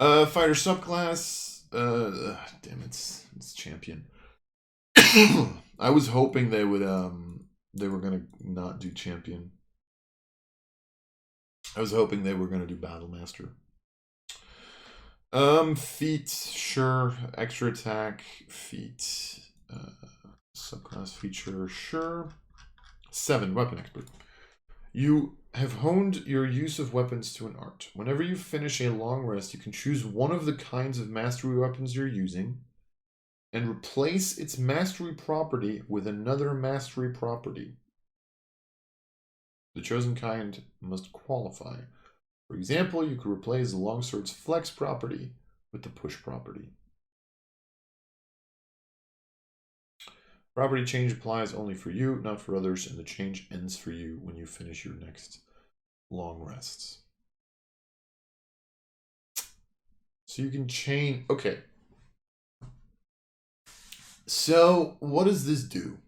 Fighter subclass. Damn, it's champion. I was hoping they would they were gonna not do champion. I was hoping they were gonna do battle master. Feat, sure. Extra attack, feat. Subclass feature, sure. 7, weapon expert. You have honed your use of weapons to an art. Whenever you finish a long rest, you can choose one of the kinds of mastery weapons you're using and replace its mastery property with another mastery property. The chosen kind must qualify. For example, you could replace the longsword's flex property with the push property. Property change applies only for you, not for others, and the change ends for you when you finish your next long rests. So you can change. Okay. So what does this do?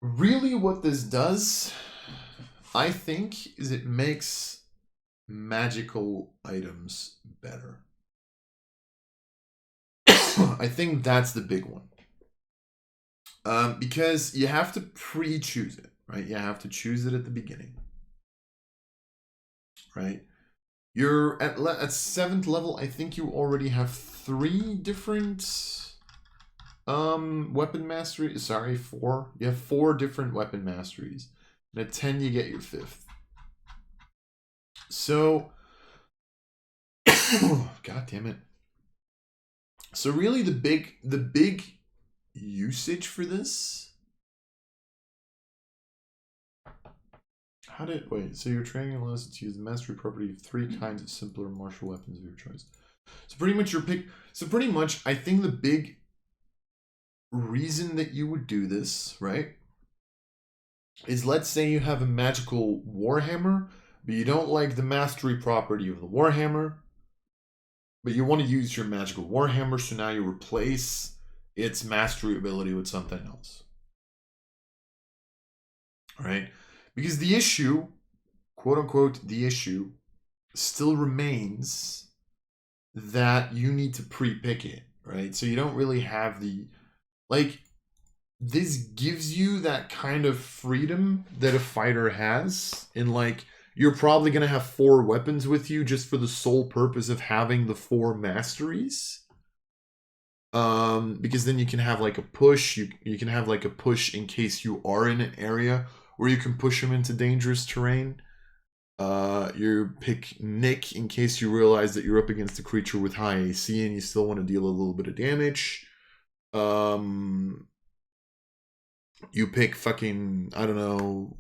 Really what this does, I think, is it makes magical items better. I think that's the big one. Because you have to pre-choose it, right? You have to choose it at the beginning, right? You're at 7th level. I think you already have 3 different weapon mastery. Sorry, 4. You have 4 different weapon masteries. And at 10, you get your 5th. So, God damn it. So really, the big usage for this. So your training allows you to use the mastery property of 3 kinds of simpler martial weapons of your choice. So pretty much I think the big reason that you would do this, right, is let's say you have a magical warhammer, but you don't like the mastery property of the warhammer, but you want to use your magical warhammer, so now you replace its mastery ability with something else. All right? Because the issue, quote unquote, the issue still remains that you need to pre-pick it, right? So you don't really have the, like, this gives you that kind of freedom that a fighter has in, like, you're probably going to have 4 weapons with you just for the sole purpose of having the 4 masteries. Because then you can have like a push. You can have like a push in case you are in an area where you can push them into dangerous terrain. You pick Nick in case you realize that you're up against a creature with high AC and you still want to deal a little bit of damage. You pick fucking, I don't know,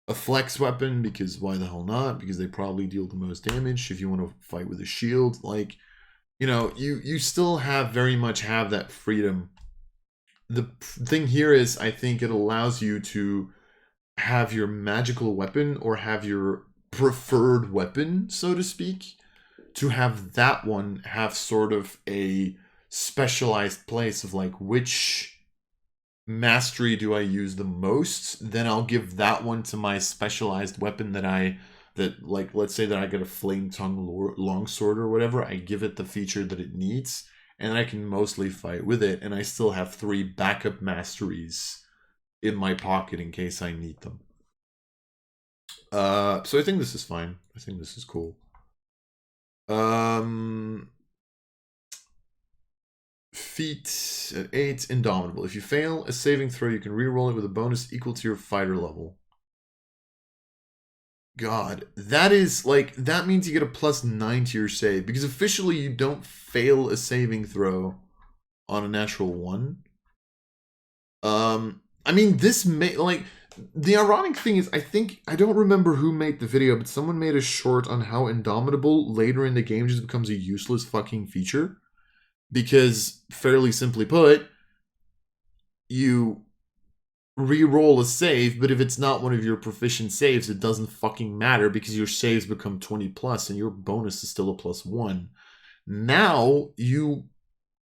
a flex weapon, because why the hell not? Because they probably deal the most damage if you want to fight with a shield. Like, you know, you still very much have that freedom. The thing here is, I think it allows you to have your magical weapon or have your preferred weapon, so to speak, to have that one have sort of a specialized place of like, which mastery do I use the most? Then I'll give that one to my specialized weapon that let's say that I get a flame tongue longsword or whatever. I give it the feature that it needs, and I can mostly fight with it, and I still have 3 backup masteries in my pocket in case I need them. So I think this is fine. I think this is cool. Feat at 8, Indomitable. If you fail a saving throw, you can reroll it with a bonus equal to your fighter level. God, that is like, that means you get a +9 to your save, because officially you don't fail a saving throw on a natural 1. I mean, this may, like, the ironic thing is, I don't remember who made the video, but someone made a short on how Indomitable later in the game just becomes a useless fucking feature. Because, fairly simply put, you re-roll a save, but if it's not one of your proficient saves, it doesn't fucking matter because your saves become 20+ and your bonus is still a +1. Now, you,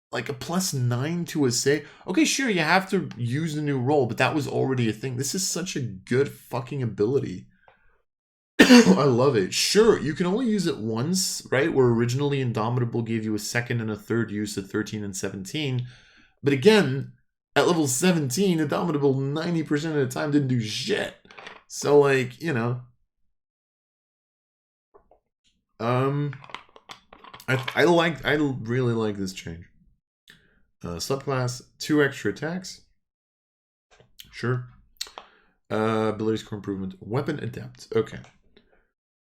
like, a +9 to a save. Okay, sure, you have to use the new roll, but that was already a thing. This is such a good fucking ability. I love it. Sure, you can only use it once, right? Where originally Indomitable gave you a second and a third use at 13 and 17. But again, at level 17, Indomitable 90% of the time didn't do shit. So, like, you know. I really like this change. Subclass, 2 extra attacks. Sure. Ability score improvement. Weapon adept. Okay.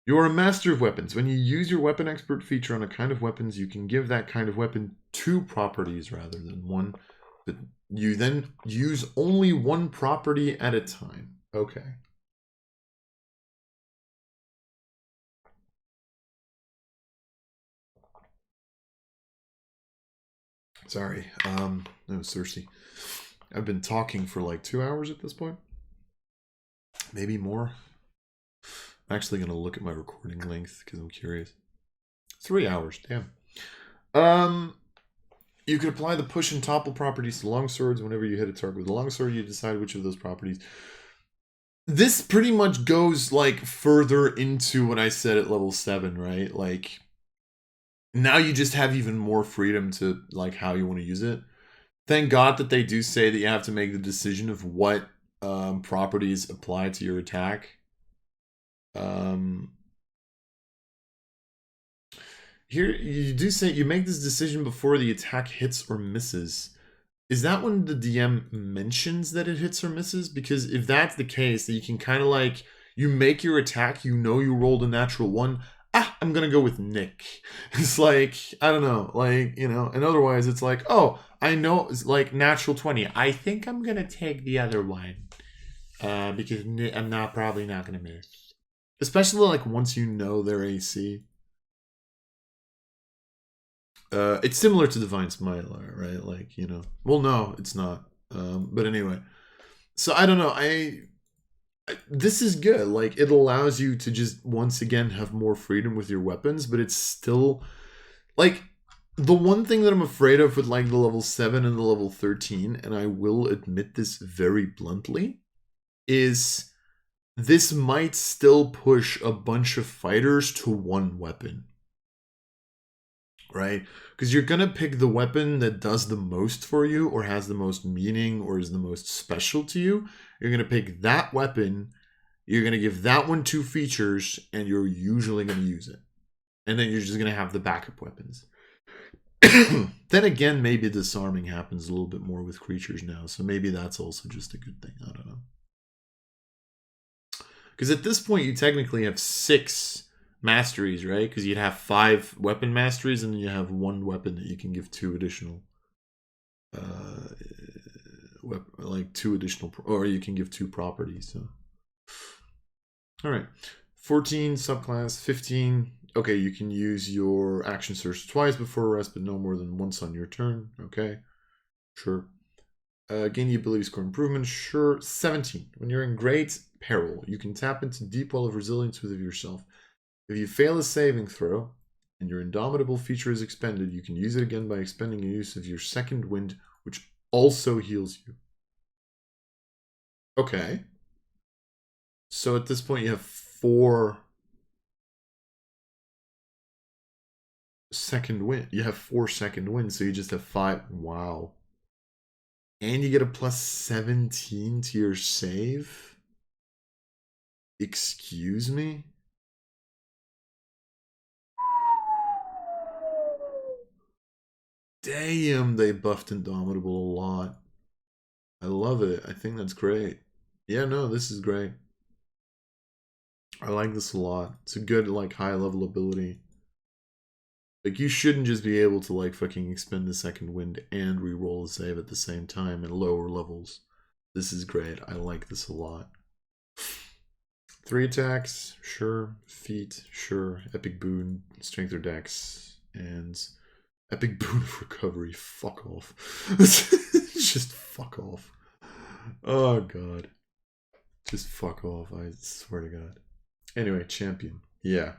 You are a master of weapons. When you use your weapon expert feature on a kind of weapons, you can give that kind of weapon 2 properties rather than 1. But you then use only 1 property at a time. Okay. Sorry. I was thirsty. I've been talking for like 2 hours at this point. Maybe more. I'm actually going to look at my recording length because I'm curious. 3 hours, damn. You can apply the push and topple properties to longswords. Whenever you hit a target with a longsword, you decide which of those properties. This pretty much goes like further into what I said at level 7, right? Like now you just have even more freedom to like how you want to use it. Thank God that they do say that you have to make the decision of what properties apply to your attack. Here, you do say you make this decision before the attack hits or misses. Is that when the DM mentions that it hits or misses? Because if that's the case, then you can kind of like, you make your attack, you know you rolled a natural 1. I'm going to go with Nick. It's like, I don't know, like, you know, and otherwise it's like, oh, I know it's like natural 20. I think I'm going to take the other one because I'm probably not going to miss. Especially like once you know their AC. It's similar to Divine Smite, right? Like, you know. Well, no, it's not. But anyway. So I don't know. This is good. Like, it allows you to just once again have more freedom with your weapons, but it's still like the one thing that I'm afraid of with like the level 7 and the level 13, and I will admit this very bluntly, is this might still push a bunch of fighters to 1 weapon. Right? Because you're going to pick the weapon that does the most for you or has the most meaning or is the most special to you. You're going to pick that weapon. You're going to give that one 2 features and you're usually going to use it. And then you're just going to have the backup weapons. Then again, maybe disarming happens a little bit more with creatures now. So maybe that's also just a good thing. I don't know. Because at this point, you technically have 6 masteries, right? Because you'd have 5 weapon masteries, and then you have 1 weapon that you can give 2 additional, like 2 additional, or you can give 2 properties. So, all right, 14 subclass, 15. Okay, you can use your action surge twice before rest, but no more than once on your turn. Okay, sure. Gain the ability score improvement. Sure. 17. When you're in great peril, you can tap into deep well of resilience within yourself. If you fail a saving throw and your Indomitable feature is expended, you can use it again by expending a use of your second wind, which also heals you. Okay. So at this point, you have 4 second wind. You have 4 second wind, so you just have 5. Wow. And you get a plus 17 to your save? Excuse me? Damn, they buffed Indomitable a lot. I love it. I think that's great. Yeah, no, this is great. I like this a lot. It's a good, like, high-level ability. Like, you shouldn't just be able to, like, fucking expend the second wind and reroll a save at the same time at lower levels. This is great. I like this a lot. 3 attacks, sure. Feat, sure. Epic boon, strength or dex, and epic boon of recovery. Fuck off. Just fuck off. Oh god. Just fuck off. I swear to god. Anyway, champion. Yeah.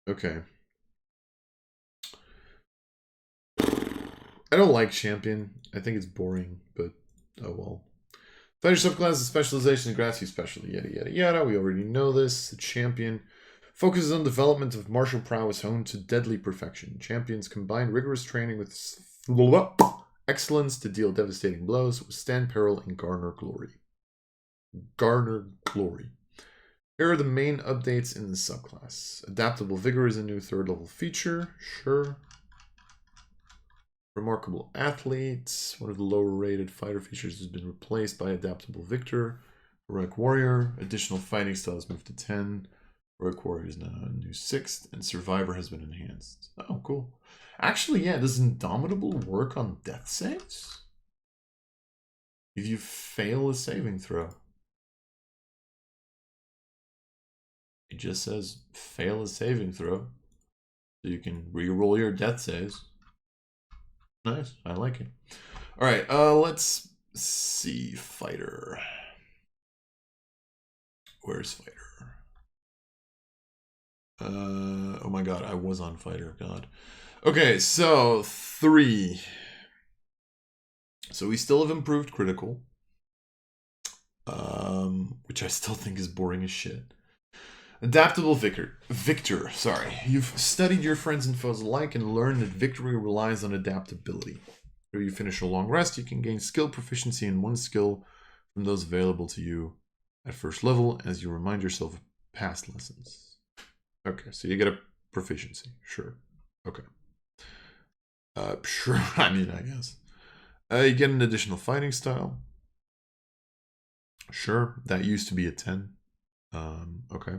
Okay. I don't like champion. I think it's boring, but oh well. Fighter subclass is specialization in grassy specialty, yada yada yada. We already know this. The champion focuses on development of martial prowess honed to deadly perfection. Champions combine rigorous training with excellence to deal devastating blows, withstand peril, and garner glory. Garner glory. Here are the main updates in the subclass. Adaptable Vigor is a new 3rd level feature. Sure. Remarkable Athlete. One of the lower rated fighter features has been replaced by Adaptable Victor. Heroic Warrior. Additional fighting styles moved to 10. Heroic Warrior is now a new 6th. And Survivor has been enhanced. Oh, cool. Actually, yeah, does Indomitable work on death saves? If you fail a saving throw. It just says fail a saving throw. So you can re-roll your death saves. Nice. I like it. Alright, let's see. Fighter. Where's Fighter? Oh my god, I was on Fighter. God. Okay, so 3. So we still have improved critical. Which I still think is boring as shit. Adaptable Victor, sorry. You've studied your friends and foes alike and learned that victory relies on adaptability. After you finish a long rest, you can gain skill proficiency in one skill from those available to you at first level as you remind yourself of past lessons. Okay, so you get a proficiency. Sure. Okay. Sure, I mean, I guess. You get an additional fighting style. Sure, that used to be a 10. Okay.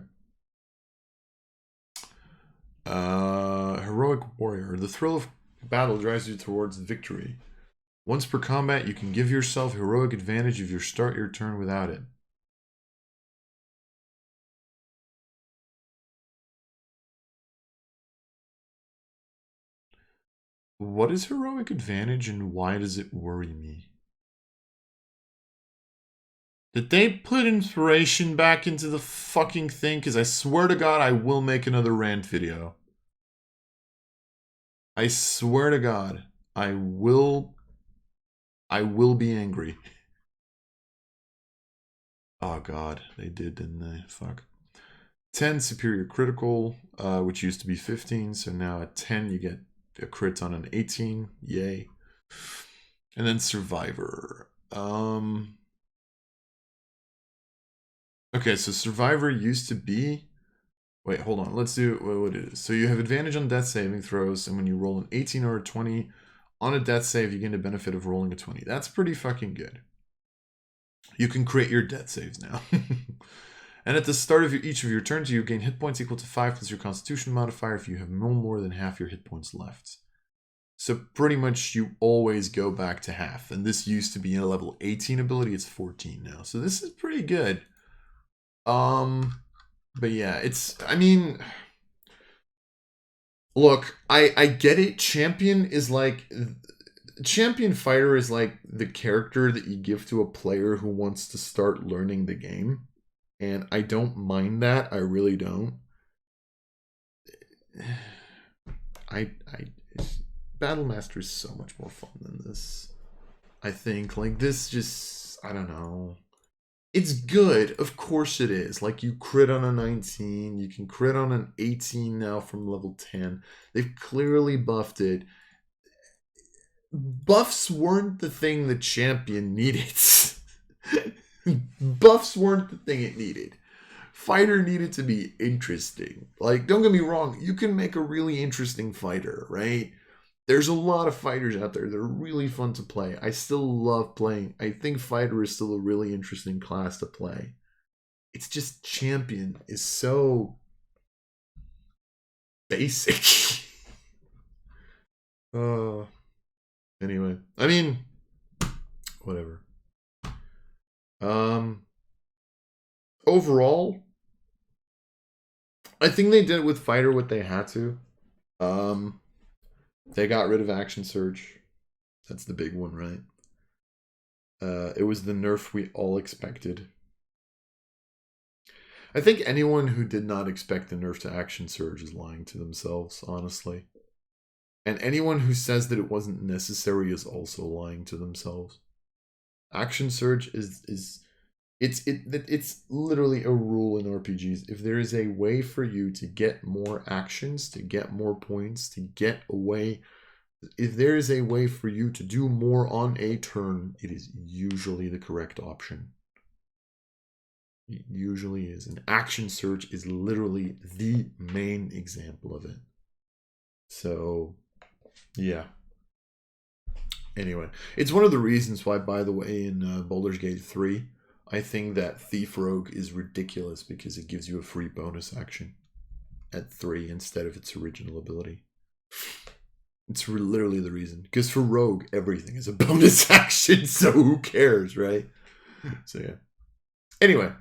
Heroic Warrior. The thrill of battle drives you towards victory. Once per combat, you can give yourself heroic advantage if you start your turn without it. What is heroic advantage and why does it worry me? Did they put inspiration back into the fucking thing? Because I swear to God, I will make another rant video. I swear to God, I will be angry. Oh God, they did, didn't they? Fuck. 10 superior critical, which used to be 15, so now at 10 you get a crit on an 18. Yay. And then Survivor. Okay, so Survivor used to be... Wait, hold on. Let's do what it is. So you have advantage on death saving throws, and when you roll an 18 or a 20 on a death save, you gain the benefit of rolling a 20. That's pretty fucking good. You can create your death saves now. And at the start of each of your turns, you gain hit points equal to 5 plus your constitution modifier if you have no more than half your hit points left. So pretty much you always go back to half. And this used to be a level 18 ability. It's 14 now. So this is pretty good. But yeah, it's, I mean, look, I get it. Champion fighter is like the character that you give to a player who wants to start learning the game. And I don't mind that. I really don't. Battlemaster is so much more fun than this. I think, like, this just, I don't know. It's good, of course it is. Like, you crit on a 19, you can crit on an 18 now from level 10. They've clearly buffed it. Buffs weren't the thing the champion needed. Buffs weren't the thing it needed. Fighter needed to be interesting. Like, don't get me wrong, you can make a really interesting fighter, right? There's a lot of fighters out there that are really fun to play. I still love playing. I think fighter is still a really interesting class to play. It's just champion is so basic. Anyway, I mean, whatever. Overall, I think they did with fighter what they had to. They got rid of action surge. That's the big one, right? It was the nerf we all expected. I think anyone who did not expect the nerf to action surge is lying to themselves, honestly. And anyone who says that it wasn't necessary is also lying to themselves. Action surge is it's literally a rule in RPGs. If there is a way for you to get more actions, to get more points, to get away, if there is a way for you to do more on a turn, it is usually the correct option. It usually is. An action surge is literally the main example of it. So, yeah. Anyway, it's one of the reasons why, by the way, in Baldur's Gate 3, I think that Thief Rogue is ridiculous because it gives you a free bonus action at 3 instead of its original ability. It's literally the reason. Because for Rogue, everything is a bonus action, so who cares, right? So yeah. Anyway,